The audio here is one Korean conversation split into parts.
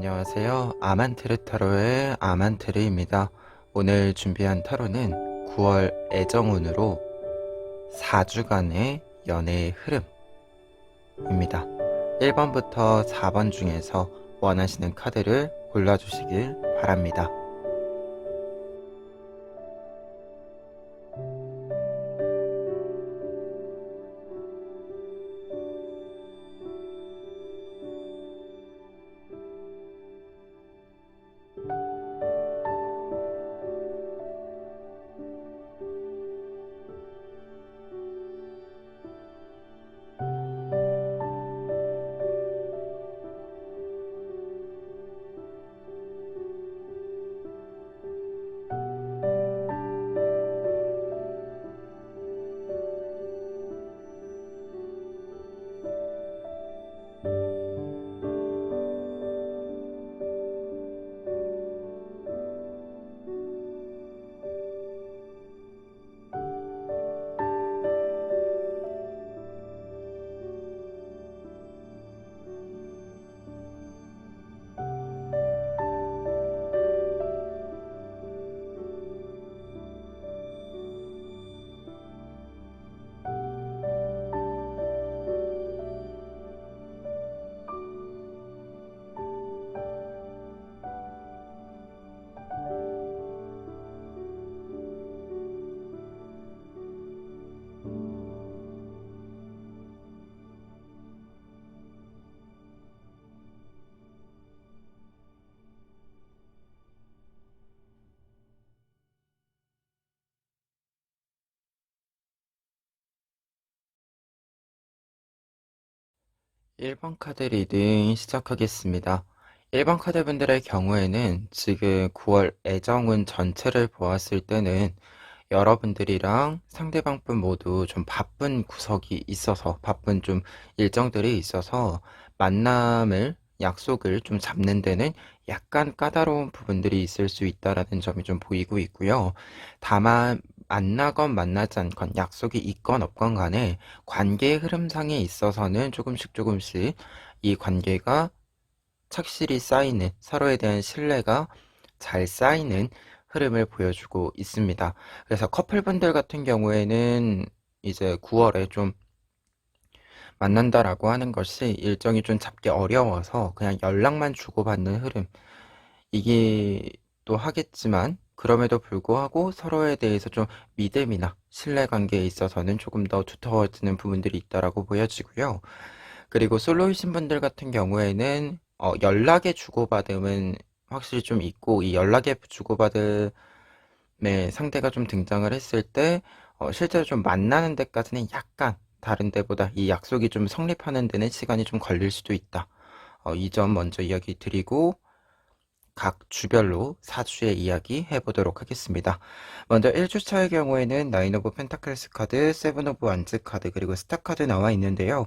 안녕하세요. 아만테르 타로의 아만테르입니다. 오늘 준비한 타로는 9월 애정운으로 4주간의 연애의 흐름입니다. 1번부터 4번 중에서 원하시는 카드를 골라주시길 바랍니다. 1번 카드 리딩 시작하겠습니다. 1번 카드분들의 경우에는 지금 9월 애정운 전체를 보았을 때는 여러분들이랑 상대방 분 모두 좀 바쁜 구석이 있어서 바쁜 좀 일정들이 있어서 만남을 약속을 좀 잡는 데는 약간 까다로운 부분들이 있을 수 있다라는 점이 좀 보이고 있고요. 다만 만나건 만나지 않건 약속이 있건 없건 간에 관계의 흐름상에 있어서는 조금씩 이 관계가 착실히 쌓이는, 서로에 대한 신뢰가 잘 쌓이는 흐름을 보여주고 있습니다. 그래서 커플분들 같은 경우에는 이제 9월에 좀 만난다라고 하는 것이 일정이 좀 잡기 어려워서 그냥 연락만 주고받는 흐름, 이기도 하겠지만 그럼에도 불구하고 서로에 대해서 좀 믿음이나 신뢰관계에 있어서는 조금 더 두터워지는 부분들이 있다라고 보여지고요. 그리고 솔로이신 분들 같은 경우에는 연락의 주고받음은 확실히 좀 있고, 이 연락의 주고받음의 상대가 좀 등장을 했을 때 실제로 좀 만나는 데까지는 약간 다른 데보다 이 약속이 좀 성립하는 데는 시간이 좀 걸릴 수도 있다. 이 점 먼저 이야기 드리고 각 주별로 4주의 이야기 해보도록 하겠습니다. 먼저 1주차의 경우에는 나인 오브 펜타클스 카드, 세븐 오브 완즈 카드, 그리고 스타 카드 나와 있는데요.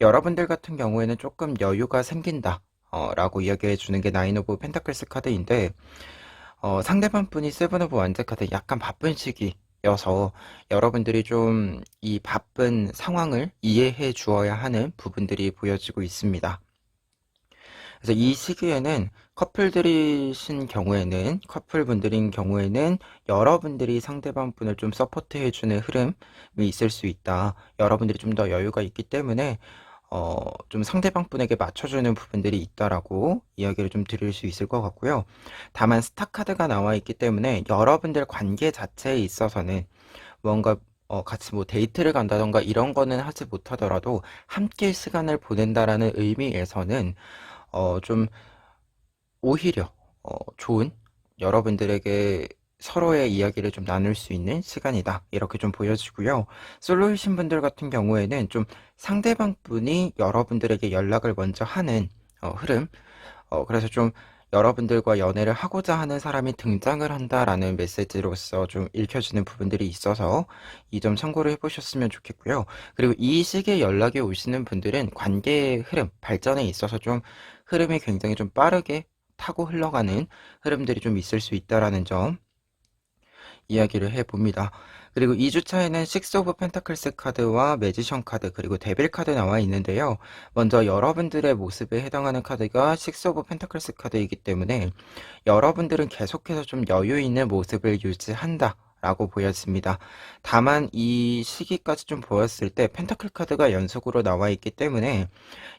여러분들 같은 경우에는 조금 여유가 생긴다 라고 이야기해 주는 게 나인 오브 펜타클스 카드인데, 상대방 분이 세븐 오브 완즈 카드 약간 바쁜 시기여서 여러분들이 좀 이 바쁜 상황을 이해해 주어야 하는 부분들이 보여지고 있습니다. 그래서 이 시기에는 커플분들인 경우에는 여러분들이 상대방 분을 좀 서포트 해주는 흐름이 있을 수 있다. 여러분들이 좀 더 여유가 있기 때문에 좀 상대방 분에게 맞춰주는 부분들이 있다라고 이야기를 좀 드릴 수 있을 것 같고요. 다만 스타 카드가 나와 있기 때문에 여러분들 관계 자체에 있어서는 뭔가 같이 뭐 데이트를 간다던가 이런 거는 하지 못하더라도 함께 시간을 보낸다라는 의미에서는 좀 오히려 좋은, 여러분들에게 서로의 이야기를 좀 나눌 수 있는 시간이다, 이렇게 좀 보여지고요. 솔로이신 분들 같은 경우에는 좀 상대방 분이 여러분들에게 연락을 먼저 하는 흐름, 그래서 좀 여러분들과 연애를 하고자 하는 사람이 등장을 한다라는 메시지로서 좀 읽혀지는 부분들이 있어서 이 점 참고를 해보셨으면 좋겠고요. 그리고 이 시기에 연락이 오시는 분들은 관계의 흐름, 발전에 있어서 좀 흐름이 굉장히 좀 빠르게 타고 흘러가는 흐름들이 좀 있을 수 있다라는 점, 이야기를 해봅니다. 그리고 2주차에는 식스 오브 펜타클스 카드와 매지션 카드 그리고 데빌 카드 나와 있는데요. 먼저 여러분들의 모습에 해당하는 카드가 식스 오브 펜타클스 카드이기 때문에 여러분들은 계속해서 좀 여유 있는 모습을 유지한다 라고 보여집니다. 다만 이 시기까지 좀 보였을 때 펜타클 카드가 연속으로 나와 있기 때문에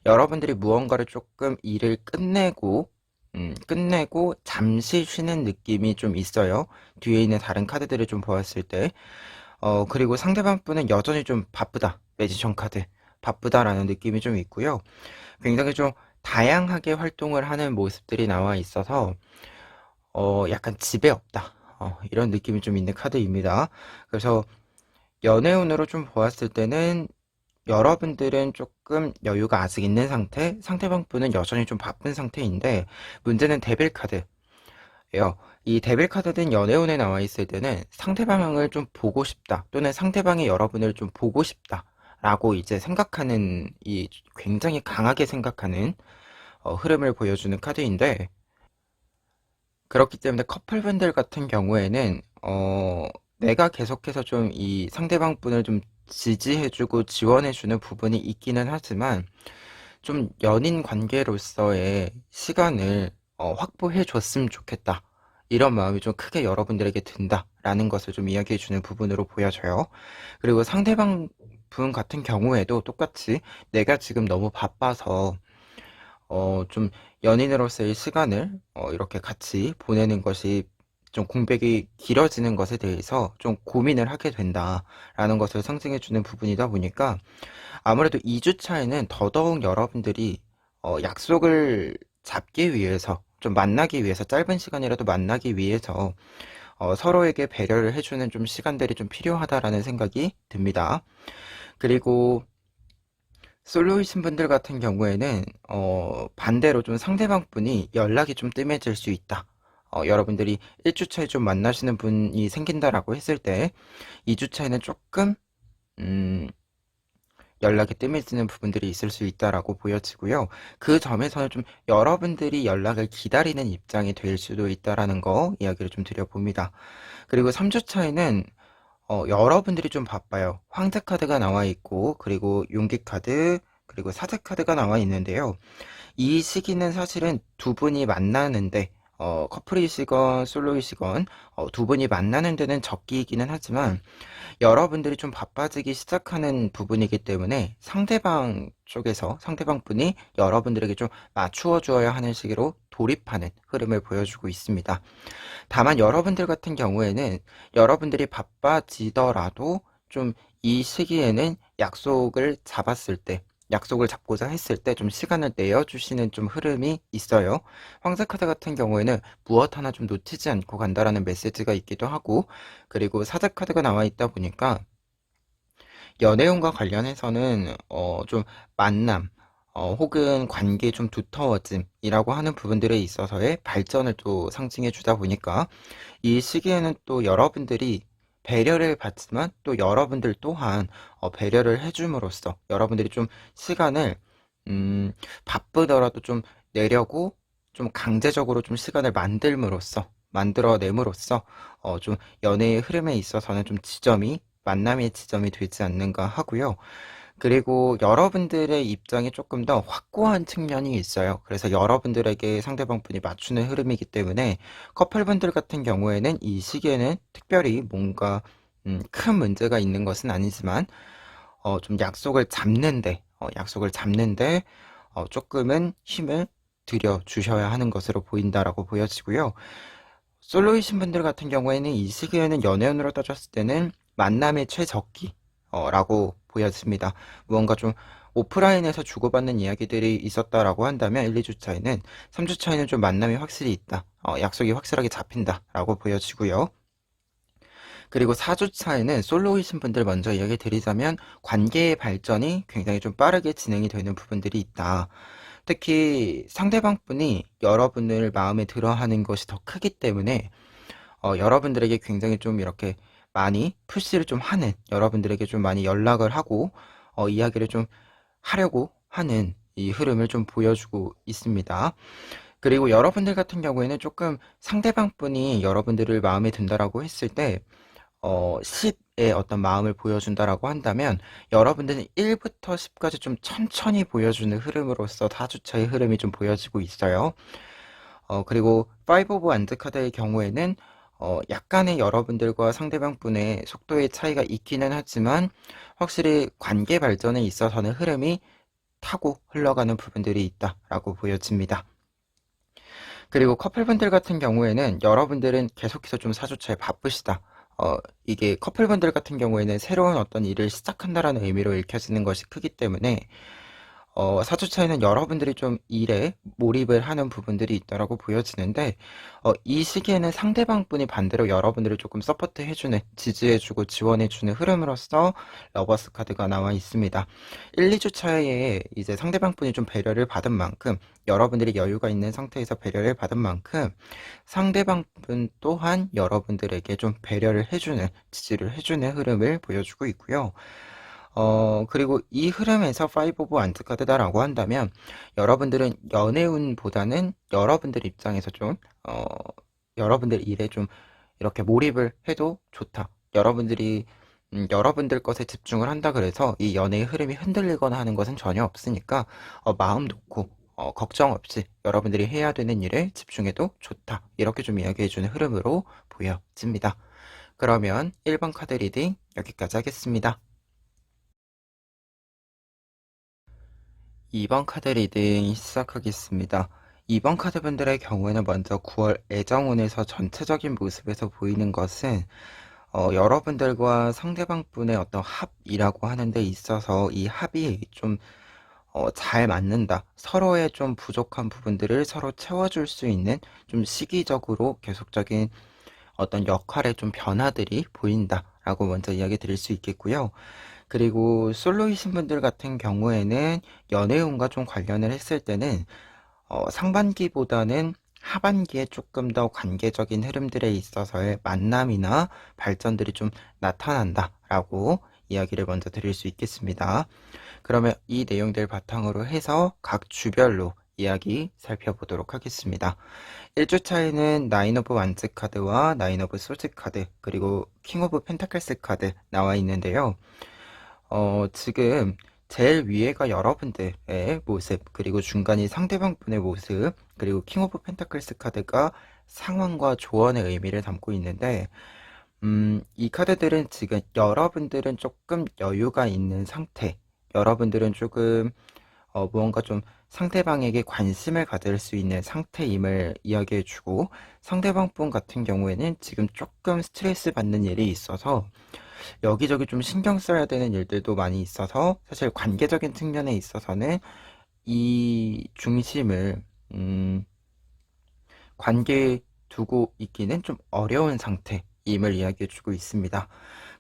여러분들이 무언가를 조금 일을 끝내고 잠시 쉬는 느낌이 좀 있어요. 뒤에 있는 다른 카드들을 좀 보았을 때. 그리고 상대방 분은 여전히 좀 바쁘다. 매지션 카드. 바쁘다라는 느낌이 좀 있고요. 굉장히 좀 다양하게 활동을 하는 모습들이 나와 있어서, 약간 집에 없다. 이런 느낌이 좀 있는 카드입니다. 그래서 연애운으로 좀 보았을 때는 여러분들은 조금 여유가 아직 있는 상태, 상대방 분은 여전히 좀 바쁜 상태인데, 문제는 데빌 카드예요. 이 데빌 카드는 연애운에 나와 있을 때는 상대방을 좀 보고 싶다, 또는 상대방이 여러분을 좀 보고 싶다, 라고 이제 생각하는, 이 굉장히 강하게 생각하는 흐름을 보여주는 카드인데, 그렇기 때문에 커플분들 같은 경우에는 내가 계속해서 좀 이 상대방 분을 좀 지지해주고 지원해주는 부분이 있기는 하지만 좀 연인 관계로서의 시간을 확보해줬으면 좋겠다. 이런 마음이 좀 크게 여러분들에게 든다라는 것을 좀 이야기해주는 부분으로 보여져요. 그리고 상대방 분 같은 경우에도 똑같이 내가 지금 너무 바빠서 좀 연인으로서의 시간을 이렇게 같이 보내는 것이 좀 공백이 길어지는 것에 대해서 좀 고민을 하게 된다라는 것을 상징해주는 부분이다 보니까 아무래도 2주 차에는 더더욱 여러분들이 약속을 잡기 위해서 좀 만나기 위해서 짧은 시간이라도 만나기 위해서 서로에게 배려를 해주는 좀 시간들이 좀 필요하다라는 생각이 듭니다. 그리고 솔로이신 분들 같은 경우에는 반대로 좀 상대방 분이 연락이 좀 뜸해질 수 있다. 여러분들이 1주차에 좀 만나시는 분이 생긴다라고 했을 때 2주차에는 조금 음, 연락이 뜸해지는 부분들이 있을 수 있다라고 보여지고요. 그 점에서는 좀 여러분들이 연락을 기다리는 입장이 될 수도 있다라는 거 이야기를 좀 드려봅니다. 그리고 3주차에는 여러분들이 좀 바빠요. 황제 카드가 나와 있고, 그리고 용기 카드, 그리고 사제 카드가 나와 있는데요. 이 시기는 사실은 두 분이 만나는데, 커플이시건 솔로이시건, 두 분이 만나는 데는 적기이기는 하지만, 여러분들이 좀 바빠지기 시작하는 부분이기 때문에 상대방 쪽에서 상대방 분이 여러분들에게 좀 맞추어 주어야 하는 시기로 돌입하는 흐름을 보여주고 있습니다. 다만 여러분들 같은 경우에는 여러분들이 바빠지더라도 좀 이 시기에는 약속을 잡고자 했을 때 좀 시간을 내어주시는 좀 흐름이 있어요. 황제 카드 같은 경우에는 무엇 하나 좀 놓치지 않고 간다라는 메시지가 있기도 하고, 그리고 사제 카드가 나와 있다 보니까 연애운과 관련해서는 좀 만남, 혹은 관계 좀 두터워짐이라고 하는 부분들에 있어서의 발전을 또 상징해 주다 보니까 이 시기에는 또 여러분들이 배려를 받지만 또 여러분들 또한 배려를 해줌으로써 여러분들이 좀 시간을 바쁘더라도 좀 내려고 좀 강제적으로 좀 시간을 만들어냄으로써 좀 연애의 흐름에 있어서는 좀 만남의 지점이 되지 않는가 하고요. 그리고 여러분들의 입장이 조금 더 확고한 측면이 있어요. 그래서 여러분들에게 상대방 분이 맞추는 흐름이기 때문에 커플분들 같은 경우에는 이 시기에는 특별히 뭔가 큰 문제가 있는 것은 아니지만 좀 약속을 잡는데 조금은 힘을 들여 주셔야 하는 것으로 보인다라고 보여지고요. 솔로이신 분들 같은 경우에는 이 시기에는 연애운으로 따졌을 때는 만남의 최적기라고 보여집니다. 무언가 좀 오프라인에서 주고받는 이야기들이 있었다라고 한다면 1, 2주 차에는 3주 차에는 좀 만남이 확실히 있다. 약속이 확실하게 잡힌다라고 보여지고요. 그리고 4주 차에는 솔로이신 분들 먼저 이야기 드리자면 관계의 발전이 굉장히 좀 빠르게 진행이 되는 부분들이 있다. 특히 상대방 분이 여러분을 마음에 들어 하는 것이 더 크기 때문에 여러분들에게 굉장히 좀 이렇게 많이 푸시를 좀 하는, 여러분들에게 좀 많이 연락을 하고 이야기를 좀 하려고 하는 이 흐름을 좀 보여주고 있습니다. 그리고 여러분들 같은 경우에는 조금 상대방 분이 여러분들을 마음에 든다라고 했을 때 10의 어떤 마음을 보여준다라고 한다면 여러분들은 1부터 10까지 좀 천천히 보여주는 흐름으로서 4주차의 흐름이 좀 보여지고 있어요. 그리고 5 오브 완드 카드의 경우에는 약간의 여러분들과 상대방 분의 속도의 차이가 있기는 하지만 확실히 관계 발전에 있어서는 흐름이 타고 흘러가는 부분들이 있다라고 보여집니다. 그리고 커플분들 같은 경우에는 여러분들은 계속해서 좀 4주차에 바쁘시다. 이게 커플분들 같은 경우에는 새로운 어떤 일을 시작한다라는 의미로 읽혀지는 것이 크기 때문에 4주차에는 여러분들이 좀 일에 몰입을 하는 부분들이 있다라고 보여지는데 이 시기에는 상대방 분이 반대로 여러분들을 조금 서포트 해주는, 지지해주고 지원해주는 흐름으로서 러버스 카드가 나와 있습니다. 1, 2주차에 이제 상대방 분이 좀 배려를 받은 만큼, 여러분들이 여유가 있는 상태에서 배려를 받은 만큼 상대방 분 또한 여러분들에게 좀 배려를 해주는, 지지를 해주는 흐름을 보여주고 있고요. 그리고 이 흐름에서 5 오브 완드 카드다라고 한다면 여러분들은 연애운보다는 여러분들 입장에서 좀 여러분들 일에 좀 이렇게 몰입을 해도 좋다. 여러분들이 여러분들 것에 집중을 한다 그래서 이 연애의 흐름이 흔들리거나 하는 것은 전혀 없으니까 마음 놓고 걱정 없이 여러분들이 해야 되는 일에 집중해도 좋다. 이렇게 좀 이야기해주는 흐름으로 보여집니다. 그러면 1번 카드 리딩 여기까지 하겠습니다. 2번 카드 리딩 시작하겠습니다. 2번 카드분들의 경우에는 먼저 9월 애정운에서 전체적인 모습에서 보이는 것은 여러분들과 상대방 분의 어떤 합이라고 하는 데 있어서 이 합이 좀 잘 맞는다. 서로의 좀 부족한 부분들을 서로 채워줄 수 있는 좀 시기적으로 계속적인 어떤 역할의 좀 변화들이 보인다라고 먼저 이야기 드릴 수 있겠고요. 그리고 솔로이신 분들 같은 경우에는 연애운과 좀 관련을 했을 때는 상반기보다는 하반기에 조금 더 관계적인 흐름들에 있어서의 만남이나 발전들이 좀 나타난다라고 이야기를 먼저 드릴 수 있겠습니다. 그러면 이 내용들 바탕으로 해서 각 주별로 이야기 살펴보도록 하겠습니다. 1주차에는 나인 오브 완즈 카드와 나인 오브 소드 카드, 그리고 킹 오브 펜타클스 카드 나와 있는데요. 지금 제일 위에가 여러분들의 모습, 그리고 중간이 상대방 분의 모습, 그리고 킹 오브 펜타클스 카드가 상황과 조언의 의미를 담고 있는데, 이 카드들은 지금 여러분들은 조금 여유가 있는 상태, 여러분들은 조금 무언가 좀 상대방에게 관심을 가질 수 있는 상태임을 이야기해주고, 상대방 분 같은 경우에는 지금 조금 스트레스 받는 일이 있어서 여기저기 좀 신경 써야 되는 일들도 많이 있어서 사실 관계적인 측면에 있어서는 이 중심을 관계에 두고 있기는 좀 어려운 상태임을 이야기해주고 있습니다.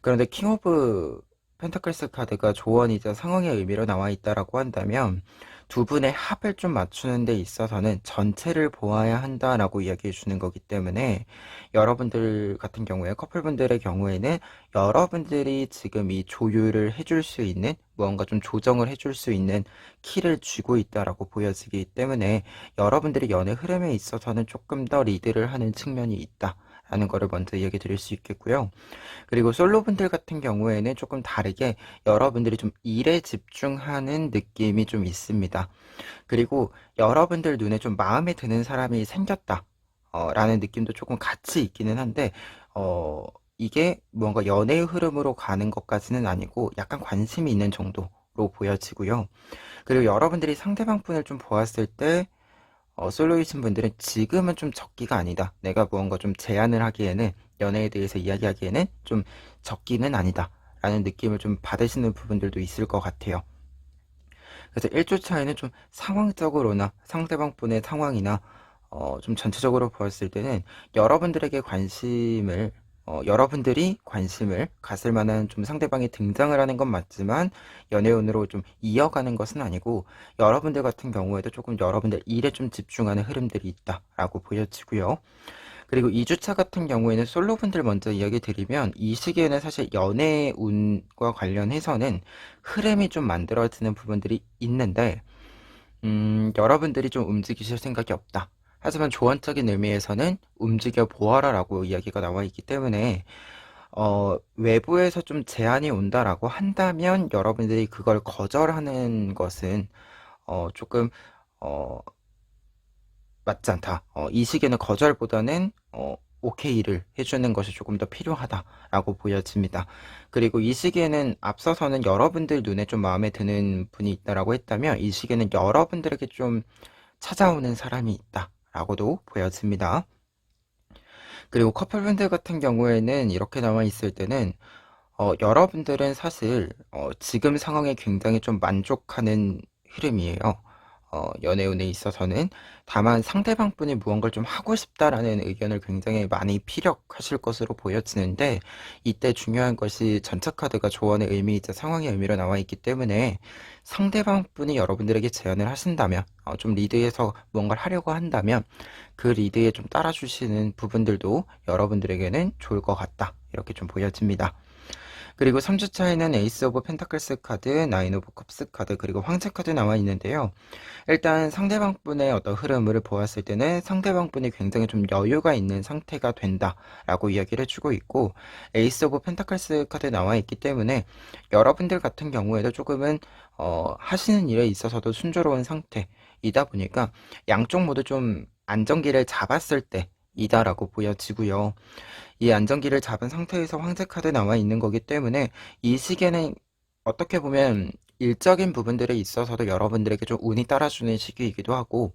그런데 킹 오브 펜타클스 카드가 조언이자 상황의 의미로 나와 있다라고 한다면 두 분의 합을 좀 맞추는 데 있어서는 전체를 보아야 한다라고 이야기해 주는 거기 때문에 여러분들 같은 경우에, 커플분들의 경우에는 여러분들이 지금 이 조율을 해줄 수 있는, 무언가 좀 조정을 해줄 수 있는 키를 쥐고 있다라고 보여지기 때문에 여러분들이 연애 흐름에 있어서는 조금 더 리드를 하는 측면이 있다 라는 거를 먼저 이야기 드릴 수 있겠고요. 그리고 솔로분들 같은 경우에는 조금 다르게 여러분들이 좀 일에 집중하는 느낌이 좀 있습니다. 그리고 여러분들 눈에 좀 마음에 드는 사람이 생겼다 라는 느낌도 조금 같이 있기는 한데 이게 뭔가 연애의 흐름으로 가는 것까지는 아니고 약간 관심이 있는 정도로 보여지고요. 그리고 여러분들이 상대방 분을 좀 보았을 때 솔로이신 분들은 지금은 좀 적기가 아니다. 내가 무언가 좀 제안을 하기에는, 연애에 대해서 이야기하기에는 좀 적기는 아니다. 라는 느낌을 좀 받으시는 부분들도 있을 것 같아요. 그래서 1조 차이는 좀 상황적으로나 상대방 분의 상황이나 좀 전체적으로 보았을 때는 여러분들에게 관심을 여러분들이 관심을 가질 만한 좀 상대방이 등장을 하는 건 맞지만 연애운으로 좀 이어가는 것은 아니고 여러분들 같은 경우에도 조금 여러분들 일에 좀 집중하는 흐름들이 있다라고 보여지고요. 그리고 2주차 같은 경우에는 솔로분들 먼저 이야기 드리면 이 시기에는 사실 연애운과 관련해서는 흐름이 좀 만들어지는 부분들이 있는데 여러분들이 좀 움직이실 생각이 없다. 하지만 조언적인 의미에서는 움직여 보아라라고 이야기가 나와 있기 때문에 외부에서 좀 제안이 온다라고 한다면 여러분들이 그걸 거절하는 것은 조금 어, 맞지 않다. 이 시기에는 거절보다는 오케이를 해주는 것이 조금 더 필요하다라고 보여집니다. 그리고 이 시기에는 앞서서는 여러분들 눈에 좀 마음에 드는 분이 있다라고 했다면 이 시기에는 여러분들에게 좀 찾아오는 사람이 있다라고도 보여집니다. 그리고 커플분들 같은 경우에는 이렇게 나와 있을 때는 여러분들은 사실 지금 상황에 굉장히 좀 만족하는 흐름이에요. 연애운에 있어서는. 다만 상대방 분이 무언가를 좀 하고 싶다라는 의견을 굉장히 많이 피력하실 것으로 보여지는데, 이때 중요한 것이 전체 카드가 조언의 의미이자 상황의 의미로 나와 있기 때문에 상대방 분이 여러분들에게 제안을 하신다면, 좀 리드해서 무언가를 하려고 한다면 그 리드에 좀 따라주시는 부분들도 여러분들에게는 좋을 것 같다, 이렇게 좀 보여집니다. 그리고 3주차에는 에이스 오브 펜타클스 카드, 나인 오브 컵스 카드, 그리고 황제 카드 나와 있는데요. 일단 상대방 분의 어떤 흐름을 보았을 때는 상대방 분이 굉장히 좀 여유가 있는 상태가 된다라고 이야기를 해주고 있고, 에이스 오브 펜타클스 카드 나와 있기 때문에 여러분들 같은 경우에도 조금은 하시는 일에 있어서도 순조로운 상태이다 보니까 양쪽 모두 좀 안정기를 잡았을 때 이다라고 보여지고요. 이 안정기를 잡은 상태에서 황제 카드 나와 있는 거기 때문에 이 시기에는 어떻게 보면 일적인 부분들에 있어서도 여러분들에게 좀 운이 따라주는 시기이기도 하고,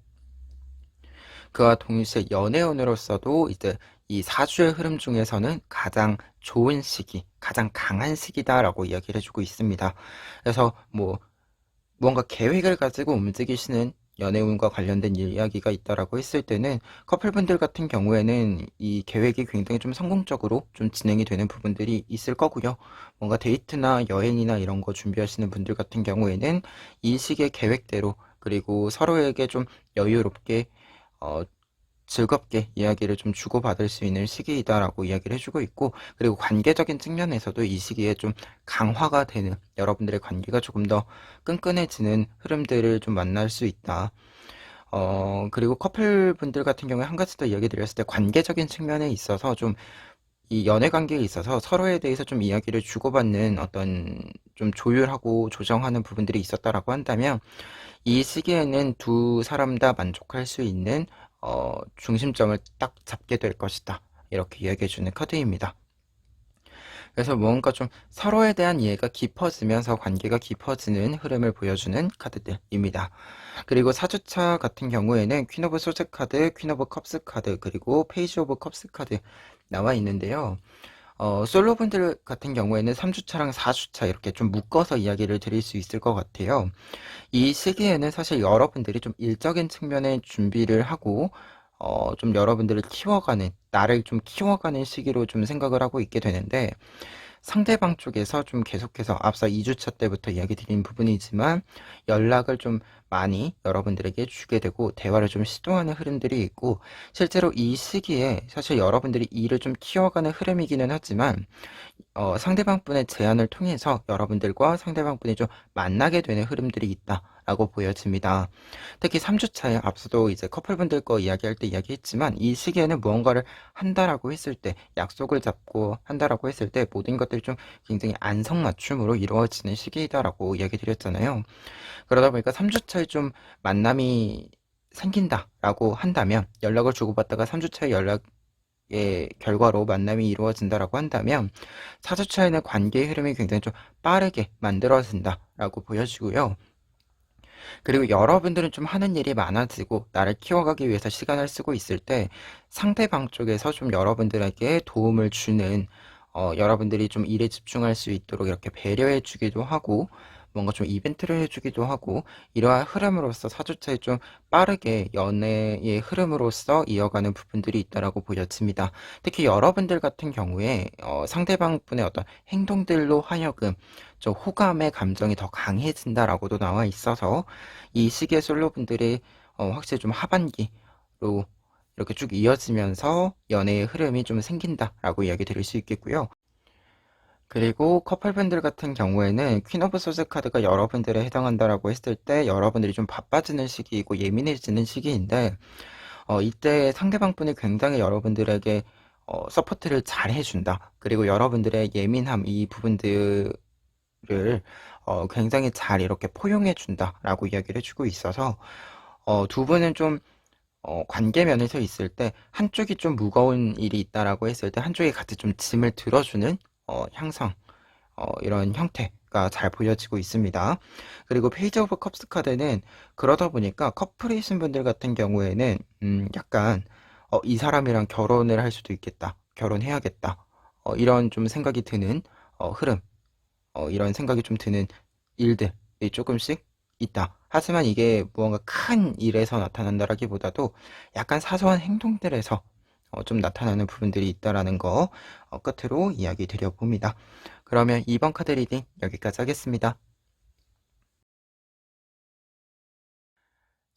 그와 동시에 연애운으로서도 이제 이 4주의 흐름 중에서는 가장 좋은 시기, 가장 강한 시기다라고 이야기를 해주고 있습니다. 그래서 뭐 무언가 계획을 가지고 움직이시는 연애운과 관련된 이야기가 있다라고 했을 때는 커플분들 같은 경우에는 이 계획이 굉장히 좀 성공적으로 좀 진행이 되는 부분들이 있을 거고요. 뭔가 데이트나 여행이나 이런 거 준비하시는 분들 같은 경우에는 이 시기의 계획대로, 그리고 서로에게 좀 여유롭게 어, 즐겁게 이야기를 좀 주고받을 수 있는 시기이다라고 이야기를 해주고 있고, 그리고 관계적인 측면에서도 이 시기에 좀 강화가 되는, 여러분들의 관계가 조금 더 끈끈해지는 흐름들을 좀 만날 수 있다. 그리고 커플분들 같은 경우에 한 가지 더 이야기 드렸을 때 관계적인 측면에 있어서 좀 이 연애 관계에 있어서 서로에 대해서 좀 이야기를 주고받는 어떤 좀 조율하고 조정하는 부분들이 있었다라고 한다면 이 시기에는 두 사람 다 만족할 수 있는 중심점을 딱 잡게 될 것이다, 이렇게 이야기해주는 카드입니다. 그래서 뭔가 좀 서로에 대한 이해가 깊어지면서 관계가 깊어지는 흐름을 보여주는 카드들입니다. 그리고 4주차 같은 경우에는 퀸 오브 소드 카드, 퀸 오브 컵스 카드, 그리고 페이지 오브 컵스 카드 나와 있는데요. 솔로분들 같은 경우에는 3주차랑 4주차 이렇게 좀 묶어서 이야기를 드릴 수 있을 것 같아요. 이 시기에는 사실 여러분들이 좀 일적인 측면의 준비를 하고 좀 여러분들을 키워가는, 나를 좀 키워가는 시기로 좀 생각을 하고 있게 되는데, 상대방 쪽에서 좀 계속해서 앞서 2주차 때부터 이야기 드린 부분이지만 연락을 좀 많이 여러분들에게 주게 되고 대화를 좀 시도하는 흐름들이 있고, 실제로 이 시기에 사실 여러분들이 일을 좀 키워가는 흐름이기는 하지만 상대방 분의 제안을 통해서 여러분들과 상대방 분이 좀 만나게 되는 흐름들이 있다라고 보여집니다. 특히 3주차에 앞서도 이제 커플분들 거 이야기할 때 이야기했지만 이 시기에는 무언가를 한다라고 했을 때, 약속을 잡고 한다라고 했을 때 모든 것들이 좀 굉장히 안성맞춤으로 이루어지는 시기이다라고 이야기 드렸잖아요. 그러다 보니까 3주차에 좀 만남이 생긴다라고 한다면, 연락을 주고받다가 3주차에 연락의 결과로 만남이 이루어진다라고 한다면 4주차에는 관계의 흐름이 굉장히 좀 빠르게 만들어진다라고 보여지고요. 그리고 여러분들은 좀 하는 일이 많아지고 나를 키워가기 위해서 시간을 쓰고 있을 때 상대방 쪽에서 좀 여러분들에게 도움을 주는, 여러분들이 좀 일에 집중할 수 있도록 이렇게 배려해 주기도 하고 뭔가 좀 이벤트를 해주기도 하고, 이러한 흐름으로써 4주차에 좀 빠르게 연애의 흐름으로써 이어가는 부분들이 있다라고 보여집니다. 특히 여러분들 같은 경우에 상대방 분의 어떤 행동들로 하여금 좀 호감의 감정이 더 강해진다라고도 나와 있어서 이 시기의 솔로분들이 확실히 좀 하반기로 이렇게 쭉 이어지면서 연애의 흐름이 좀 생긴다라고 이야기 드릴 수 있겠고요. 그리고 커플분들 같은 경우에는 퀸 오브 소스 카드가 여러분들에 해당한다라고 했을 때 여러분들이 좀 바빠지는 시기이고 예민해지는 시기인데, 이때 상대방분이 굉장히 여러분들에게 서포트를 잘 해준다. 그리고 여러분들의 예민함, 이 부분들을 굉장히 잘 이렇게 포용해준다라고 이야기를 해주고 있어서 두 분은 좀 관계 면에서 있을 때 한쪽이 좀 무거운 일이 있다라고 했을 때 한쪽이 같이 좀 짐을 들어주는 향상, 이런 형태가 잘 보여지고 있습니다. 그리고 페이지 오브 컵스 카드는 그러다 보니까 커플이신 분들 같은 경우에는 약간 이 사람이랑 결혼을 할 수도 있겠다, 결혼해야겠다, 이런 좀 생각이 드는 흐름, 이런 생각이 좀 드는 일들이 조금씩 있다. 하지만 이게 무언가 큰 일에서 나타난다라기보다도 약간 사소한 행동들에서 좀 나타나는 부분들이 있다라는 거 끝으로 이야기 드려봅니다. 그러면 2번 카드 리딩 여기까지 하겠습니다.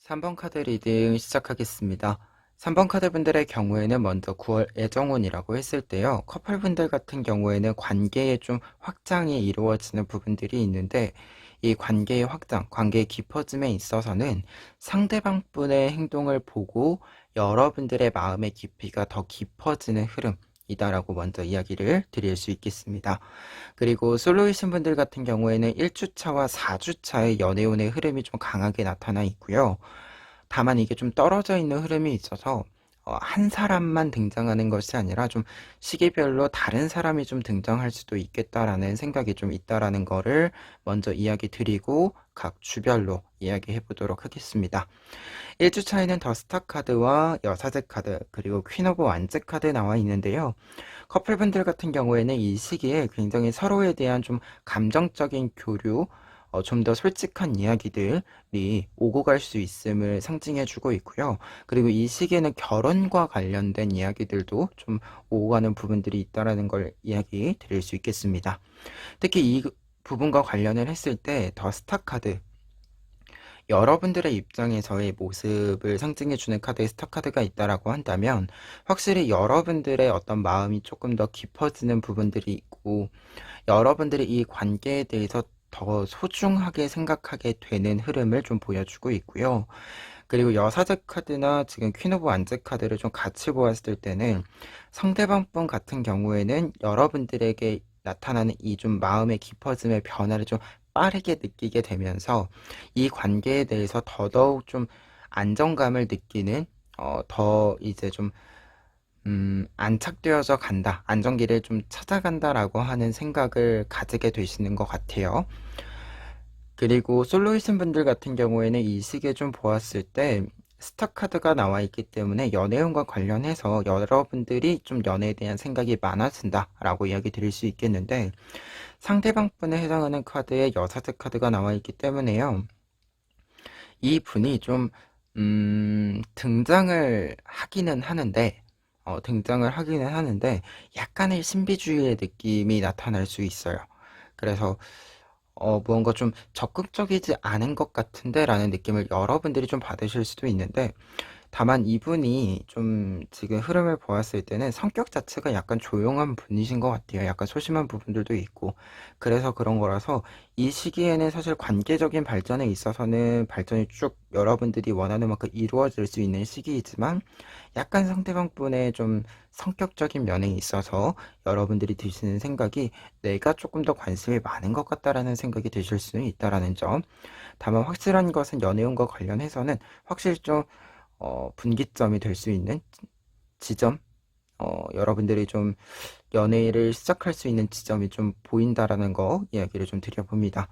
3번 카드 리딩 시작하겠습니다. 3번 카드 분들의 경우에는 먼저 9월 애정운이라고 했을 때요. 커플분들 같은 경우에는 관계의 좀 확장이 이루어지는 부분들이 있는데 이 관계의 확장, 관계의 깊어짐에 있어서는 상대방 분의 행동을 보고 여러분들의 마음의 깊이가 더 깊어지는 흐름이다라고 먼저 이야기를 드릴 수 있겠습니다. 그리고 솔로이신 분들 같은 경우에는 1주차와 4주차의 연애운의 흐름이 좀 강하게 나타나 있고요. 다만 이게 좀 떨어져 있는 흐름이 있어서 한 사람만 등장하는 것이 아니라 좀 시기별로 다른 사람이 좀 등장할 수도 있겠다라는 생각이 좀 있다라는 거를 먼저 이야기 드리고 각 주별로 이야기해 보도록 하겠습니다. 1주차에는 더 스타 카드와 여사제 카드 그리고 퀸 오브 완즈 카드 나와 있는데요. 커플분들 같은 경우에는 이 시기에 굉장히 서로에 대한 좀 감정적인 교류, 좀 더 솔직한 이야기들이 오고 갈 수 있음을 상징해 주고 있고요. 그리고 이 시기에는 결혼과 관련된 이야기들도 좀 오고 가는 부분들이 있다라는 걸 이야기 드릴 수 있겠습니다. 특히 이 부분과 관련을 했을 때 더 스타 카드, 여러분들의 입장에서의 모습을 상징해주는 카드의 스타 카드가 있다라고 한다면 확실히 여러분들의 어떤 마음이 조금 더 깊어지는 부분들이 있고 여러분들이 이 관계에 대해서 더 소중하게 생각하게 되는 흐름을 좀 보여주고 있고요. 그리고 여사제 카드나 지금 퀸 오브 완즈 카드를 좀 같이 보았을 때는 상대방 분 같은 경우에는 여러분들에게 나타나는 이 좀 마음의 깊어짐의 변화를 좀 빠르게 느끼게 되면서 이 관계에 대해서 더더욱 좀 안정감을 느끼는 더 이제 좀 안착되어져 간다, 안정기를 좀 찾아간다라고 하는 생각을 가지게 되시는 것 같아요. 그리고 솔로이신 분들 같은 경우에는 이 시기에 좀 보았을 때 스타 카드가 나와 있기 때문에 연애운과 관련해서 여러분들이 좀 연애에 대한 생각이 많아진다라고 이야기 드릴 수 있겠는데 상대방 분에 해당하는 카드에 여사제 카드가 나와 있기 때문에요. 이 분이 좀 등장을 하기는 하는데 약간의 신비주의의 느낌이 나타날 수 있어요. 그래서 무언가 좀 적극적이지 않은 것 같은데 라는 느낌을 여러분들이 좀 받으실 수도 있는데 다만 이분이 좀 지금 흐름을 보았을 때는 성격 자체가 약간 조용한 분이신 것 같아요. 약간 소심한 부분들도 있고. 그래서 그런 거라서 이 시기에는 사실 관계적인 발전에 있어서는 발전이 쭉 여러분들이 원하는 만큼 이루어질 수 있는 시기이지만 약간 상대방 분의 좀 성격적인 면에 있어서 여러분들이 드시는 생각이 내가 조금 더 관심이 많은 것 같다라는 생각이 드실 수는 있다라는 점. 다만 확실한 것은 연애운과 관련해서는 확실히 좀 분기점이 될 수 있는 지점, 여러분들이 좀 연애를 시작할 수 있는 지점이 좀 보인다라는 거 이야기를 좀 드려봅니다.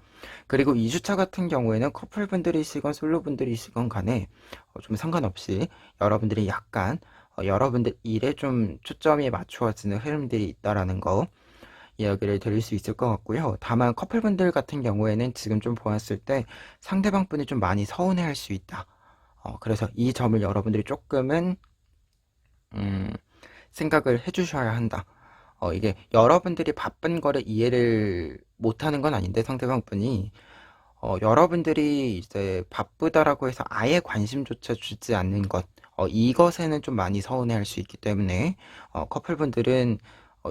그리고 2주차 같은 경우에는 커플분들이시건 솔로분들이시건 간에 좀 상관없이 여러분들이 약간 여러분들 일에 좀 초점이 맞추어지는 흐름들이 있다라는 거 이야기를 드릴 수 있을 것 같고요. 다만 커플분들 같은 경우에는 지금 좀 보았을 때 상대방 분이 좀 많이 서운해할 수 있다. 그래서 이 점을 여러분들이 조금은 음, 생각을 해주셔야 한다. 이게 여러분들이 바쁜 거를 이해를 못하는 건 아닌데 상대방 분이 여러분들이 이제 바쁘다라고 해서 아예 관심조차 주지 않는 것, 이것에는 좀 많이 서운해할 수 있기 때문에 커플분들은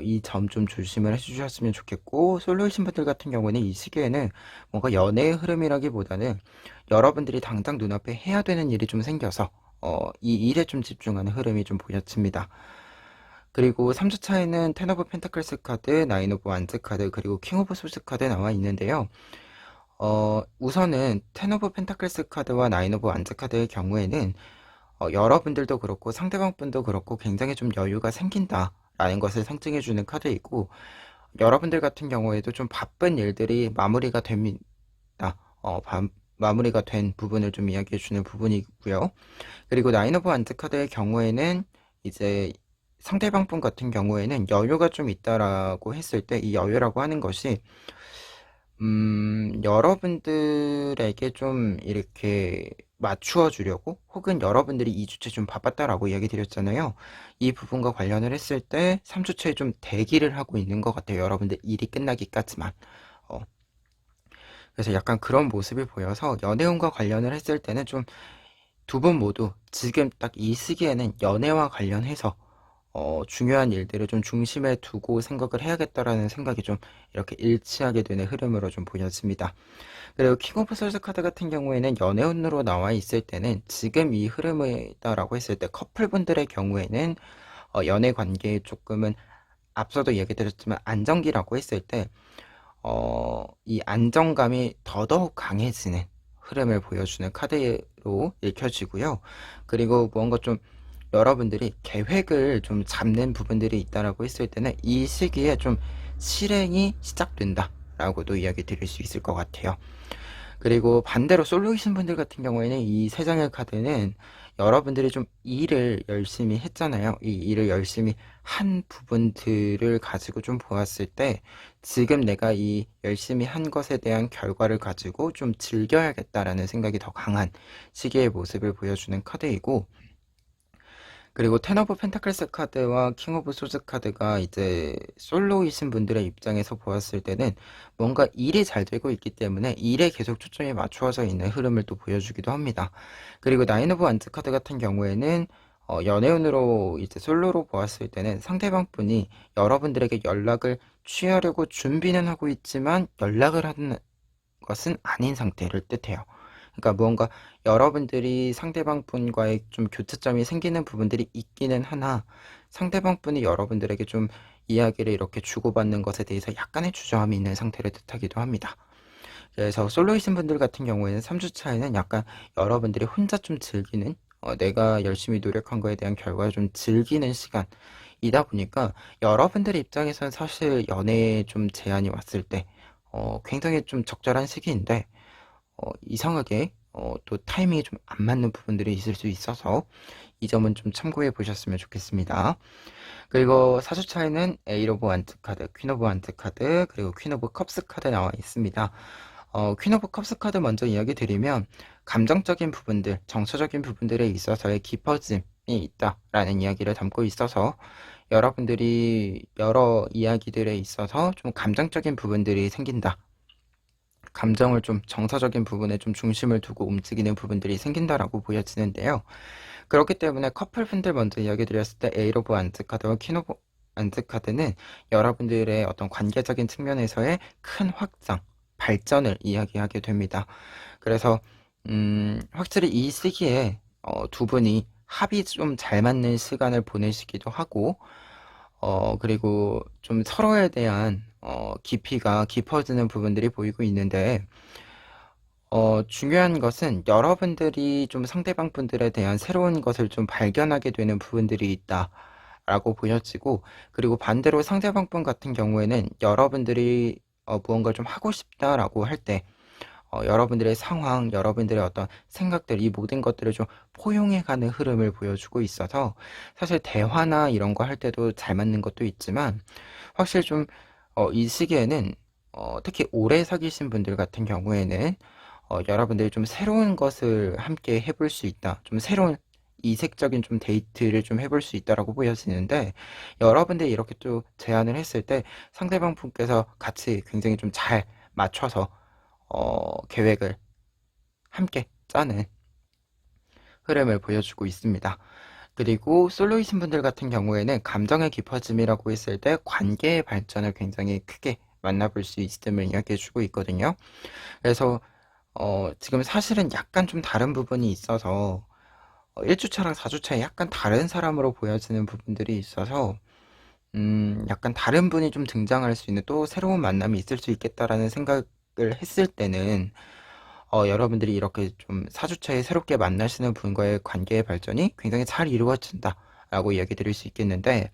이 점 좀 조심을 해주셨으면 좋겠고 솔로이신 분들 같은 경우는 이 시기에는 뭔가 연애의 흐름이라기보다는 여러분들이 당장 눈앞에 해야 되는 일이 좀 생겨서 이 일에 좀 집중하는 흐름이 좀 보여집니다. 그리고 3주차에는 텐 오브 펜타클스 카드, 나인 오브 완즈 카드, 그리고 킹 오브 소스 카드 나와 있는데요. 우선은 텐 오브 펜타클스 카드와 나인 오브 완즈 카드의 경우에는 여러분들도 그렇고 상대방 분도 그렇고 굉장히 좀 여유가 생긴다라는 것을 상징해주는 카드이고, 여러분들 같은 경우에도 좀 바쁜 일들이 마무리가 됩니다. 마무리가 된 부분을 좀 이야기해주는 부분이고요. 그리고 나인 오브 완즈 카드의 경우에는 이제 상대방 분 같은 경우에는 여유가 좀 있다라고 했을 때, 이 여유라고 하는 것이 여러분들에게 좀 이렇게 맞추어 주려고, 혹은 여러분들이 2주째 좀 바빴다라고 이야기 드렸잖아요. 이 부분과 관련을 했을 때 3주째에 좀 대기를 하고 있는 것 같아요. 여러분들 일이 끝나기까지만. 어, 그래서 약간 그런 모습이 보여서 연애운과 관련을 했을 때는 좀 두 분 모두 지금 딱 이 시기에는 연애와 관련해서 중요한 일들을 좀 중심에 두고 생각을 해야겠다라는 생각이 좀 이렇게 일치하게 되는 흐름으로 좀 보여집니다. 그리고 킹 오브 솔즈 카드 같은 경우에는 연애운으로 나와 있을 때는 지금 이 흐름이다라고 했을 때 커플분들의 경우에는 연애 관계에 조금은 앞서도 얘기 드렸지만 안정기라고 했을 때 이 안정감이 더더욱 강해지는 흐름을 보여주는 카드로 읽혀지고요. 그리고 무언가 좀 여러분들이 계획을 좀 잡는 부분들이 있다라고 했을 때는 이 시기에 좀 실행이 시작된다라고도 이야기 드릴 수 있을 것 같아요. 그리고 반대로 솔로이신 분들 같은 경우에는 이 세 장의 카드는 여러분들이 좀 일을 열심히 했잖아요. 이 일을 열심히 한 부분들을 가지고 좀 보았을 때 지금 내가 이 열심히 한 것에 대한 결과를 가지고 좀 즐겨야겠다라는 생각이 더 강한 시기의 모습을 보여주는 카드이고, 그리고 텐 오브 펜타클스 카드와 킹 오브 소즈 카드가 이제 솔로이신 분들의 입장에서 보았을 때는 뭔가 일이 잘 되고 있기 때문에 일에 계속 초점이 맞추어져 있는 흐름을 또 보여주기도 합니다. 그리고 나인 오브 완즈 카드 같은 경우에는 연애운으로 이제 솔로로 보았을 때는 상대방 분이 여러분들에게 연락을 취하려고 준비는 하고 있지만 연락을 하는 것은 아닌 상태를 뜻해요. 그러니까 무언가 여러분들이 상대방 분과의 좀 교차점이 생기는 부분들이 있기는 하나, 상대방 분이 여러분들에게 좀 이야기를 이렇게 주고받는 것에 대해서 약간의 주저함이 있는 상태를 뜻하기도 합니다. 그래서 솔로이신 분들 같은 경우에는 3주 차에는 약간 여러분들이 혼자 좀 즐기는, 내가 열심히 노력한 거에 대한 결과를 좀 즐기는 시간이다 보니까 여러분들 입장에서는 사실 연애에 좀 제한이 왔을 때 굉장히 좀 적절한 시기인데, 이상하게 또 타이밍이 좀 안 맞는 부분들이 있을 수 있어서 이 점은 좀 참고해 보셨으면 좋겠습니다. 그리고 4주차에는 에이 오브 완즈 카드, 퀸 오브 완즈 카드, 그리고 퀸 오브 컵스 카드 나와 있습니다. 퀸 오브 컵스 카드 먼저 이야기 드리면 감정적인 부분들, 정서적인 부분들에 있어서의 깊어짐이 있다라는 이야기를 담고 있어서 여러분들이 여러 이야기들에 있어서 좀 감정적인 부분들이 생긴다, 감정을 좀 정서적인 부분에 좀 중심을 두고 움직이는 부분들이 생긴다라고 보여지는데요. 그렇기 때문에 커플분들 먼저 이야기 드렸을 때 에이 오브 완즈 카드와 퀸 오브 완즈 카드는 여러분들의 어떤 관계적인 측면에서의 큰 확장, 발전을 이야기하게 됩니다. 그래서 확실히 이 시기에 두 분이 합이 좀 잘 맞는 시간을 보내시기도 하고, 그리고 좀 서로에 대한 깊이가 깊어지는 부분들이 보이고 있는데, 중요한 것은 여러분들이 좀 상대방 분들에 대한 새로운 것을 좀 발견하게 되는 부분들이 있다라고 보여지고, 그리고 반대로 상대방 분 같은 경우에는 여러분들이 무언가 좀 하고 싶다라고 할 때 여러분들의 상황, 여러분들의 어떤 생각들, 이 모든 것들을 좀 포용해가는 흐름을 보여주고 있어서 사실 대화나 이런 거 할 때도 잘 맞는 것도 있지만, 확실히 좀 이 시기에는 특히 오래 사귀신 분들 같은 경우에는 여러분들이 좀 새로운 것을 함께 해볼 수 있다, 좀 새로운 이색적인 좀 데이트를 좀 해볼 수 있다라고 보여지는데, 여러분들이 이렇게 또 제안을 했을 때 상대방 분께서 같이 굉장히 좀 잘 맞춰서 계획을 함께 짜는 흐름을 보여주고 있습니다. 그리고 솔로이신 분들 같은 경우에는 감정의 깊어짐이라고 했을 때 관계의 발전을 굉장히 크게 만나볼 수 있음을 이야기해주고 있거든요. 그래서 지금 사실은 약간 좀 다른 부분이 있어서 1주차랑 4주차에 약간 다른 사람으로 보여지는 부분들이 있어서 약간 다른 분이 좀 등장할 수 있는 또 새로운 만남이 있을 수 있겠다라는 생각을 했을 때는 여러분들이 이렇게 좀 4주차에 새롭게 만나시는 분과의 관계의 발전이 굉장히 잘 이루어진다라고 이야기 드릴 수 있겠는데,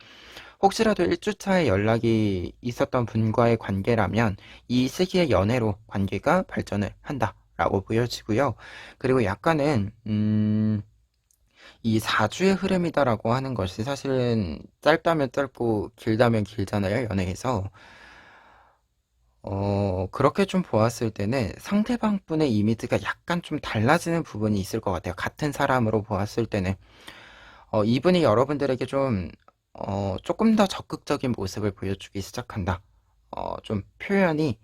혹시라도 1주차에 연락이 있었던 분과의 관계라면 이 시기의 연애로 관계가 발전을 한다라고 보여지고요. 그리고 약간은 이 4주의 흐름이다라고 하는 것이 사실은 짧다면 짧고 길다면 길잖아요, 연애에서. 그렇게 좀 보았을 때는 상대방 분의 이미지가 약간 좀 달라지는 부분이 있을 것 같아요. 같은 사람으로 보았을 때는. 이분이 여러분들에게 좀, 조금 더 적극적인 모습을 보여주기 시작한다. 좀 표현이,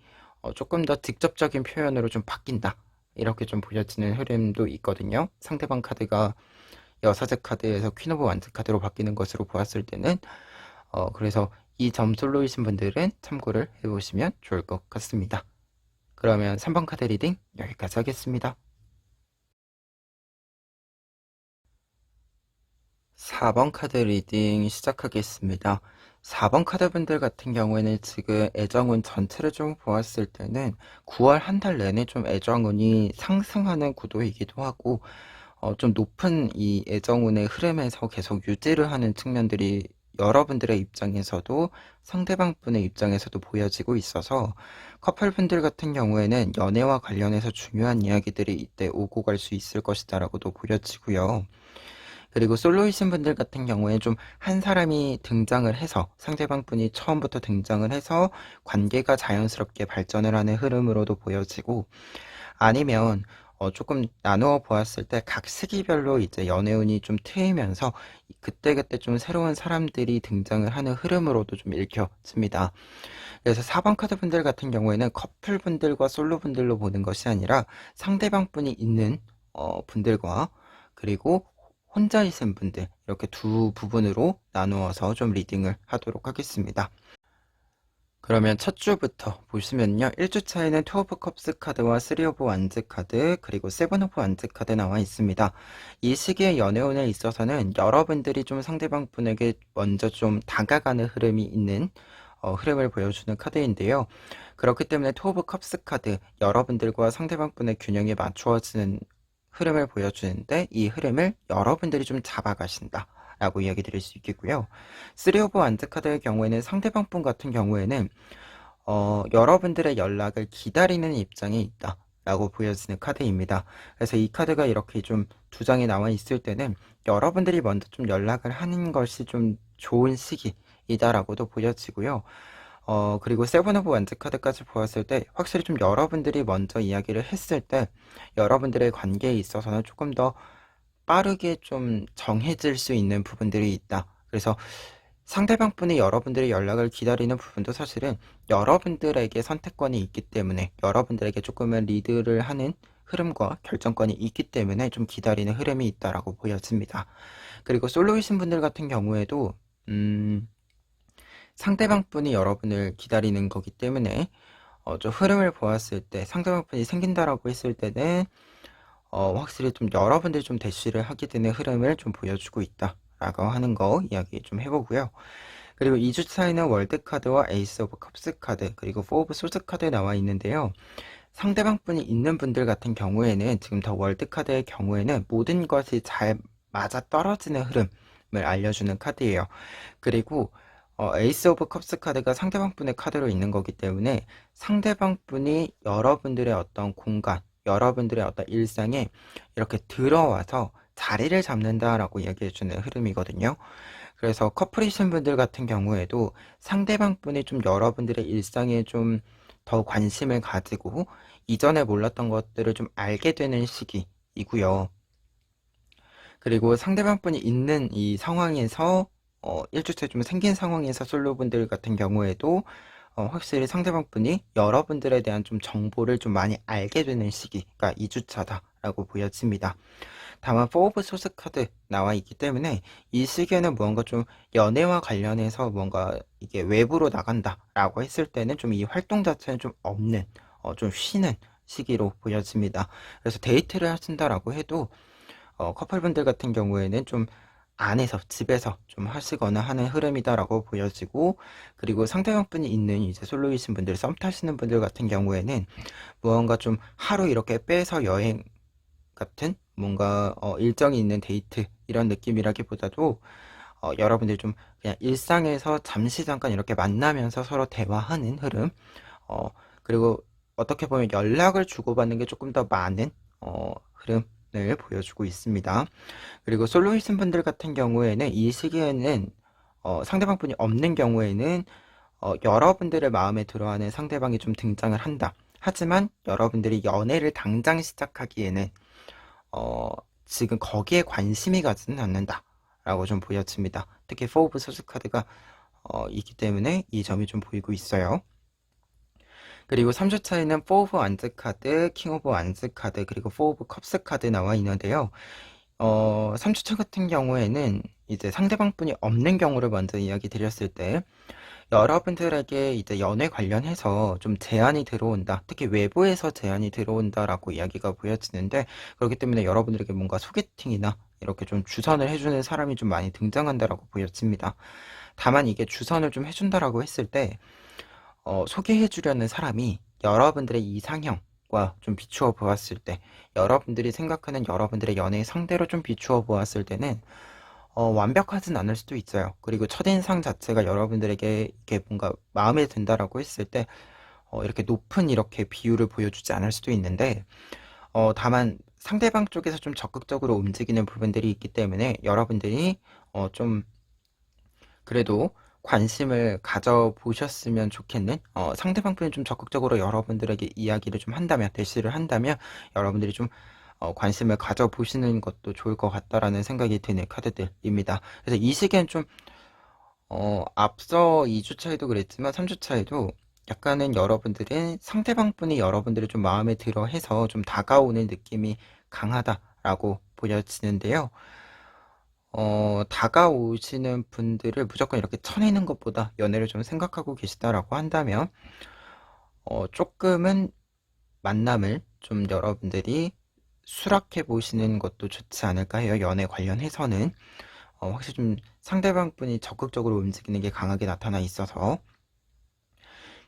조금 더 직접적인 표현으로 좀 바뀐다. 이렇게 좀 보여지는 흐름도 있거든요. 상대방 카드가 여사제 카드에서 퀸 오브 완즈 카드로 바뀌는 것으로 보았을 때는, 그래서 이 점 솔로이신 분들은 참고를 해보시면 좋을 것 같습니다. 그러면 3번 카드 리딩 여기까지 하겠습니다. 4번 카드 리딩 시작하겠습니다. 4번 카드 분들 같은 경우에는 지금 애정운 전체를 좀 보았을 때는 9월 한 달 내내 좀 애정운이 상승하는 구도이기도 하고, 좀 높은 이 애정운의 흐름에서 계속 유지를 하는 측면들이 여러분들의 입장에서도 상대방 분의 입장에서도 보여지고 있어서, 커플분들 같은 경우에는 연애와 관련해서 중요한 이야기들이 이때 오고 갈 수 있을 것이다라고도 보여지고요. 그리고 솔로이신 분들 같은 경우에 좀 한 사람이 등장을 해서 상대방 분이 처음부터 등장을 해서 관계가 자연스럽게 발전을 하는 흐름으로도 보여지고, 아니면 조금 나누어 보았을 때 각 시기별로 이제 연애운이 좀 트이면서 그때그때 좀 새로운 사람들이 등장을 하는 흐름으로도 좀 읽혀집니다. 그래서 4번 카드 분들 같은 경우에는 커플 분들과 솔로 분들로 보는 것이 아니라 상대방 분이 있는 분들과, 그리고 혼자 있는 분들, 이렇게 두 부분으로 나누어서 좀 리딩을 하도록 하겠습니다. 그러면 첫 주부터 보시면요. 1주차에는 투 오브 컵스 카드와 쓰리 오브 완즈 카드, 그리고 세븐 오브 완즈 카드 나와 있습니다. 이 시기의 연애운에 있어서는 여러분들이 좀 상대방 분에게 먼저 좀 다가가는 흐름이 있는 흐름을 보여주는 카드인데요. 그렇기 때문에 투 오브 컵스 카드, 여러분들과 상대방 분의 균형이 맞추어지는 흐름을 보여주는데, 이 흐름을 여러분들이 좀 잡아가신다 라고 이야기 드릴 수 있겠고요. 3 오브 완즈 카드의 경우에는 상대방 분 같은 경우에는 여러분들의 연락을 기다리는 입장에 있다 라고 보여지는 카드입니다. 그래서 이 카드가 이렇게 좀 두 장이 나와 있을 때는 여러분들이 먼저 좀 연락을 하는 것이 좀 좋은 시기이다라고도 보여지고요. 그리고 세븐 오브 완즈 카드까지 보았을 때 확실히 좀 여러분들이 먼저 이야기를 했을 때 여러분들의 관계에 있어서는 조금 더 빠르게 좀 정해질 수 있는 부분들이 있다. 그래서 상대방 분이 여러분들의 연락을 기다리는 부분도 사실은 여러분들에게 선택권이 있기 때문에, 여러분들에게 조금은 리드를 하는 흐름과 결정권이 있기 때문에 좀 기다리는 흐름이 있다라고 보여집니다. 그리고 솔로이신 분들 같은 경우에도 상대방 분이 여러분을 기다리는 거기 때문에 좀 흐름을 보았을 때 상대방 분이 생긴다라고 했을 때는 확실히 좀 여러분들이 좀 대시를 하게 되는 흐름을 좀 보여주고 있다라고 하는 거 이야기 좀 해보고요. 그리고 2주차에는 월드카드와 에이스 오브 컵스 카드, 그리고 4 오브 소드 카드 나와 있는데요. 상대방 분이 있는 분들 같은 경우에는 지금 더 월드카드의 경우에는 모든 것이 잘 맞아 떨어지는 흐름을 알려주는 카드예요. 그리고 에이스 오브 컵스 카드가 상대방 분의 카드로 있는 거기 때문에 상대방 분이 여러분들의 어떤 공간, 여러분들의 어떤 일상에 이렇게 들어와서 자리를 잡는다라고 이야기해주는 흐름이거든요. 그래서 커플이신 분들 같은 경우에도 상대방 분이 좀 여러분들의 일상에 좀 더 관심을 가지고 이전에 몰랐던 것들을 좀 알게 되는 시기이고요. 그리고 상대방 분이 있는 이 상황에서 1주째 좀 생긴 상황에서 솔로분들 같은 경우에도 확실히 상대방 분이 여러분들에 대한 좀 정보를 좀 많이 알게 되는 시기가 2주차다라고 보여집니다. 다만 4 오브 소스 카드 나와 있기 때문에 이 시기에는 무언가 좀 연애와 관련해서 뭔가 이게 외부로 나간다라고 했을 때는 좀 이 활동 자체는 좀 없는, 좀 쉬는 시기로 보여집니다. 그래서 데이트를 하신다라고 해도 커플분들 같은 경우에는 좀 안에서, 집에서 좀 하시거나 하는 흐름이다라고 보여지고, 그리고 상대방분이 있는 이제 솔로이신 분들, 썸 타시는 분들 같은 경우에는 무언가 좀 하루 이렇게 빼서 여행 같은 뭔가 일정이 있는 데이트 이런 느낌이라기보다도 여러분들이 좀 그냥 일상에서 잠시 잠깐 이렇게 만나면서 서로 대화하는 흐름, 어, 그리고 어떻게 보면 연락을 주고받는 게 조금 더 많은 흐름을 보여주고 있습니다. 그리고 솔로이신 분들 같은 경우에는 이 시기에는 상대방 분이 없는 경우에는 여러분들의 마음에 들어하는 상대방이 좀 등장을 한다. 하지만 여러분들이 연애를 당장 시작하기에는 어, 지금 거기에 관심이 가지는 않는다 라고 좀 보여집니다. 특히 4 오브 소스 카드가 있기 때문에 이 점이 좀 보이고 있어요. 그리고 3주차에는 4 오브 완즈 카드, 킹 오브 완즈 카드, 그리고 4 오브 컵스 카드 나와 있는데요. 3주차 같은 경우에는 이제 상대방 분이 없는 경우를 먼저 이야기 드렸을 때, 여러분들에게 이제 연애 관련해서 좀 제안이 들어온다. 특히 외부에서 제안이 들어온다라고 이야기가 보여지는데, 그렇기 때문에 여러분들에게 뭔가 소개팅이나 이렇게 좀 주선을 해주는 사람이 좀 많이 등장한다라고 보여집니다. 다만 이게 주선을 좀 해준다라고 했을 때, 소개해주려는 사람이 여러분들의 이상형과 좀 비추어 보았을 때, 여러분들이 생각하는 여러분들의 연애 상대로 좀 비추어 보았을 때는 완벽하진 않을 수도 있어요. 그리고 첫인상 자체가 여러분들에게 이렇게 뭔가 마음에 든다라고 했을 때, 이렇게 높은 이렇게 비율을 보여주지 않을 수도 있는데, 다만 상대방 쪽에서 좀 적극적으로 움직이는 부분들이 있기 때문에 여러분들이 좀 그래도 관심을 가져보셨으면 좋겠는, 상대방 분이 좀 적극적으로 여러분들에게 이야기를 좀 한다면, 대시를 한다면 여러분들이 좀 관심을 가져보시는 것도 좋을 것 같다라는 생각이 드는 카드들입니다. 그래서 이 시기엔 좀 앞서 2주차에도 그랬지만 3주차에도 약간은 여러분들은 상대방 분이 여러분들을 좀 마음에 들어 해서 좀 다가오는 느낌이 강하다라고 보여지는데요. 다가오시는 분들을 무조건 이렇게 쳐내는 것보다 연애를 좀 생각하고 계시다라고 한다면, 조금은 만남을 좀 여러분들이 수락해 보시는 것도 좋지 않을까 해요. 연애 관련해서는. 확실히 좀 상대방 분이 적극적으로 움직이는 게 강하게 나타나 있어서.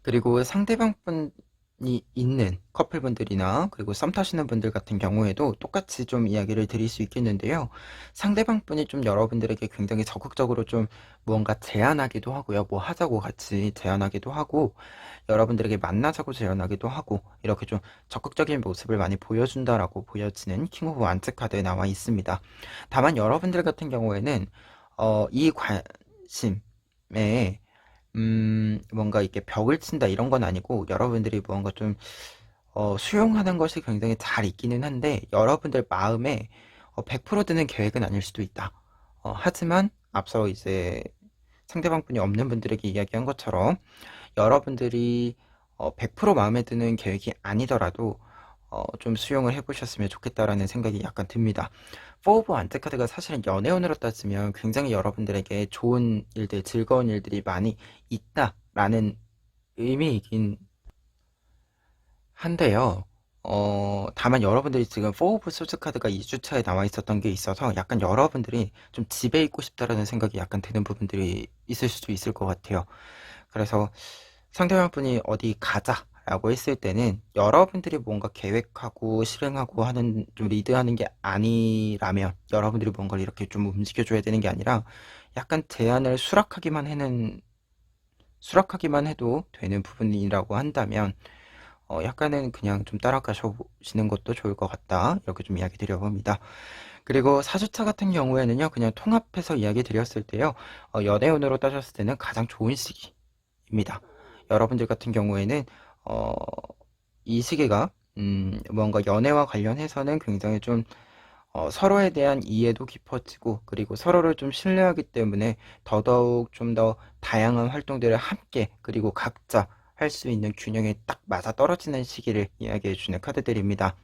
그리고 상대방 분이 있는 커플분들이나 그리고 썸 타시는 분들 같은 경우에도 똑같이 좀 이야기를 드릴 수 있겠는데요. 상대방 분이 좀 여러분들에게 굉장히 적극적으로 좀 무언가 제안하기도 하고요. 뭐 하자고 같이 제안하기도 하고, 여러분들에게 만나자고 제안하기도 하고, 이렇게 좀 적극적인 모습을 많이 보여준다라고 보여지는 킹 오브 완츠 카드에 나와 있습니다. 다만 여러분들 같은 경우에는 이 관심에 뭔가 이렇게 벽을 친다 이런 건 아니고, 여러분들이 무언가 좀 수용하는 것이 굉장히 잘 있기는 한데, 여러분들 마음에 100% 드는 계획은 아닐 수도 있다. 하지만 앞서 이제 상대방 분이 없는 분들에게 이야기한 것처럼 여러분들이 100% 마음에 드는 계획이 아니더라도 좀 수용을 해보셨으면 좋겠다라는 생각이 약간 듭니다. 4 오브 완트 카드가 사실은 연애운으로 따지면 굉장히 여러분들에게 좋은 일들, 즐거운 일들이 많이 있다라는 의미이긴 한데요. 다만 여러분들이 지금 4 오브 소스 카드가 2주차에 나와 있었던 게 있어서 약간 여러분들이 좀 집에 있고 싶다라는 생각이 약간 드는 부분들이 있을 수도 있을 것 같아요. 그래서 상대방 분이 어디 가자라고 했을 때는 여러분들이 뭔가 계획하고 실행하고 하는, 좀 리드하는 게 아니라면, 여러분들이 뭔가를 이렇게 좀 움직여줘야 되는 게 아니라 약간 제안을 수락하기만 해도 되는 부분이라고 한다면, 약간은 그냥 좀 따라가셔 보시는 것도 좋을 것 같다, 이렇게 좀 이야기 드려봅니다. 그리고 4주차 같은 경우에는요, 그냥 통합해서 이야기 드렸을 때요, 연애운으로 따졌을 때는 가장 좋은 시기입니다. 여러분들 같은 경우에는 어, 이 시기가 뭔가 연애와 관련해서는 굉장히 좀 서로에 대한 이해도 깊어지고, 그리고 서로를 좀 신뢰하기 때문에 더더욱 좀 더 다양한 활동들을 함께, 그리고 각자 할 수 있는 균형에 딱 맞아 떨어지는 시기를 이야기해 주는 카드들입니다.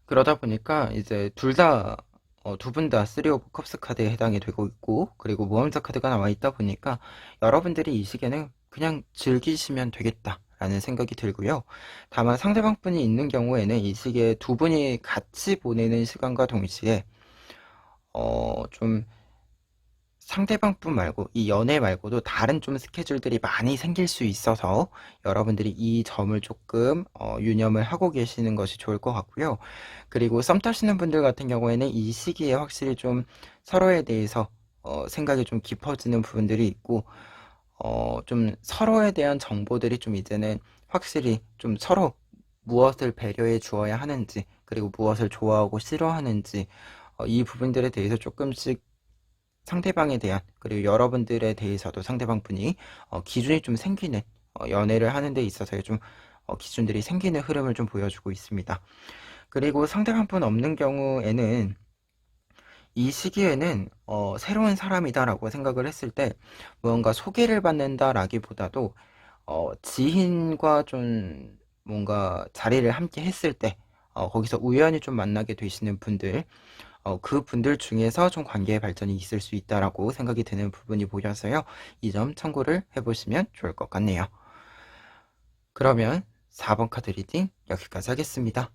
그러다 보니까 이제 두 분 다 3 오브 컵스 카드에 해당이 되고 있고, 그리고 모험자 카드가 나와 있다 보니까 여러분들이 이 시기에는 그냥 즐기시면 되겠다 라는 생각이 들고요. 다만 상대방 분이 있는 경우에는 이 시기에 두 분이 같이 보내는 시간과 동시에 좀 상대방 분 말고 이 연애 말고도 다른 좀 스케줄들이 많이 생길 수 있어서 여러분들이 이 점을 조금 유념을 하고 계시는 것이 좋을 것 같고요. 그리고 썸 타시는 분들 같은 경우에는 이 시기에 확실히 좀 서로에 대해서 생각이 좀 깊어지는 부분들이 있고 좀 서로에 대한 정보들이 좀 이제는 확실히 좀 서로 무엇을 배려해 주어야 하는지, 그리고 무엇을 좋아하고 싫어하는지, 이 부분들에 대해서 조금씩 상대방에 대한, 그리고 여러분들에 대해서도 상대방 분이 기준이 좀 생기는, 연애를 하는 데 있어서의 좀 기준들이 생기는 흐름을 좀 보여주고 있습니다. 그리고 상대방 분 없는 경우에는 이 시기에는 새로운 사람이다라고 생각을 했을 때 무언가 소개를 받는다라기보다도 지인과 좀 뭔가 자리를 함께 했을 때 거기서 우연히 좀 만나게 되시는 분들, 그 분들 중에서 좀 관계의 발전이 있을 수 있다라고 생각이 드는 부분이 보여서요. 이 점 참고를 해보시면 좋을 것 같네요. 그러면 4번 카드 리딩 여기까지 하겠습니다.